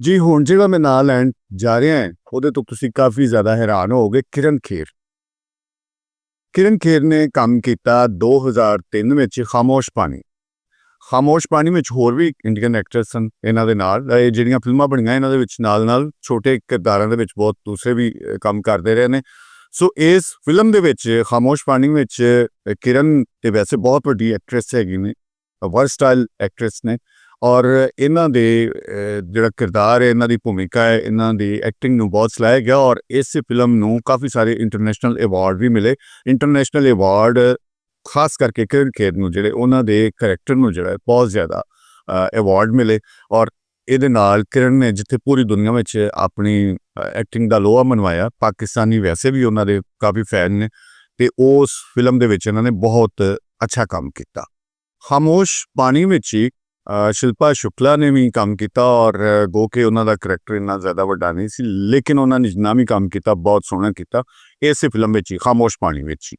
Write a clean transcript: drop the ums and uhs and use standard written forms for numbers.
ਜੀ ਹੁਣ ਜਿਹੜਾ ਮੈਂ ਨਾਂ ਲੈਣ ਜਾ ਰਿਹਾ ਹਾਂ ਉਹਦੇ ਤੋਂ ਤੁਸੀਂ ਕਾਫੀ ਜ਼ਿਆਦਾ ਹੈਰਾਨ ਹੋਵੋਗੇ। ਕਿਰਨ ਖੇਰ। ਕਿਰਨ ਖੇਰ ਨੇ ਕੰਮ ਕੀਤਾ 2003 ਵਿੱਚ ਖਾਮੋਸ਼ ਪਾਣੀ। ਖਾਮੋਸ਼ ਪਾਣੀ ਵਿੱਚ ਹੋਰ ਵੀ ਇੰਡੀਅਨ ਐਕਟਰਸ ਸਨ ਇਹਨਾਂ ਦੇ ਨਾਲ। ਇਹ ਜਿਹੜੀਆਂ ਫਿਲਮਾਂ ਬਣੀਆਂ ਇਹਨਾਂ ਦੇ ਵਿੱਚ ਨਾਲ ਛੋਟੇ ਕਿਰਦਾਰਾਂ ਦੇ ਵਿੱਚ ਬਹੁਤ ਦੂਸਰੇ ਵੀ ਕੰਮ ਕਰਦੇ ਰਹੇ ਨੇ। ਸੋ ਇਸ ਫਿਲਮ ਦੇ ਵਿੱਚ ਖਾਮੋਸ਼ ਪਾਣੀ ਵਿੱਚ ਕਿਰਨ ਤੇ ਵੈਸੇ ਬਹੁਤ ਵੱਡੀ ਐਕਟਰੈਸ ਹੈਗੀ ਨੇ, ਵਰਸਟਾਈਲ ਐਕਟਰੈਸ ਨੇ। ਔਰ ਇਹਨਾਂ ਦੇ ਜਿਹੜਾ ਕਿਰਦਾਰ ਹੈ, ਇਹਨਾਂ ਦੀ ਭੂਮਿਕਾ ਹੈ, ਇਹਨਾਂ ਦੀ ਐਕਟਿੰਗ ਨੂੰ ਬਹੁਤ ਸਲਾਹਿਆ ਗਿਆ ਔਰ ਇਸ ਫਿਲਮ ਨੂੰ ਕਾਫੀ ਸਾਰੇ ਇੰਟਰਨੈਸ਼ਨਲ ਅਵਾਰਡ ਵੀ ਮਿਲੇ। ਇੰਟਰਨੈਸ਼ਨਲ ਅਵਾਰਡ ਖਾਸ ਕਰਕੇ ਕਿਰਨ ਖੇਰ ਨੂੰ ਜਿਹੜੇ ਉਹਨਾਂ ਦੇ ਕਰੈਕਟਰ ਨੂੰ ਜਿਹੜਾ ਬਹੁਤ ਜ਼ਿਆਦਾ ਅਵਾਰਡ ਮਿਲੇ। ਔਰ ਇਹਦੇ ਨਾਲ ਕਿਰਨ ਨੇ ਜਿੱਥੇ ਪੂਰੀ ਦੁਨੀਆ ਵਿੱਚ ਆਪਣੀ ਐਕਟਿੰਗ ਦਾ ਲੋਹਾ ਮਨਵਾਇਆ, ਪਾਕਿਸਤਾਨੀ ਵੈਸੇ ਵੀ ਉਹਨਾਂ ਦੇ ਕਾਫੀ ਫੈਨ ਨੇ ਤੇ ਉਸ ਫਿਲਮ ਦੇ ਵਿੱਚ ਇਹਨਾਂ ਨੇ ਬਹੁਤ ਅੱਛਾ ਕੰਮ ਕੀਤਾ। ਖਾਮੋਸ਼ ਪਾਣੀ ਵਿੱਚ ਹੀ ਸ਼ਿਲਪਾ ਸ਼ੁਕਲਾ ਨੇ ਵੀ ਕੰਮ ਕੀਤਾ ਔਰ ਗੋ ਕੇ ਉਹਨਾਂ ਦਾ ਕਰੈਕਟਰ ਇੰਨਾ ਜ਼ਿਆਦਾ ਵੱਡਾ ਨਹੀਂ ਸੀ, ਲੇਕਿਨ ਉਹਨਾਂ ਨੇ ਜਿੰਨਾ ਵੀ ਕੰਮ ਕੀਤਾ ਬਹੁਤ ਸੋਹਣਾ ਕੀਤਾ ਇਸੇ ਫਿਲਮ ਵਿੱਚ ਹੀ, ਖਾਮੋਸ਼ ਪਾਣੀ ਵਿੱਚ ਹੀ।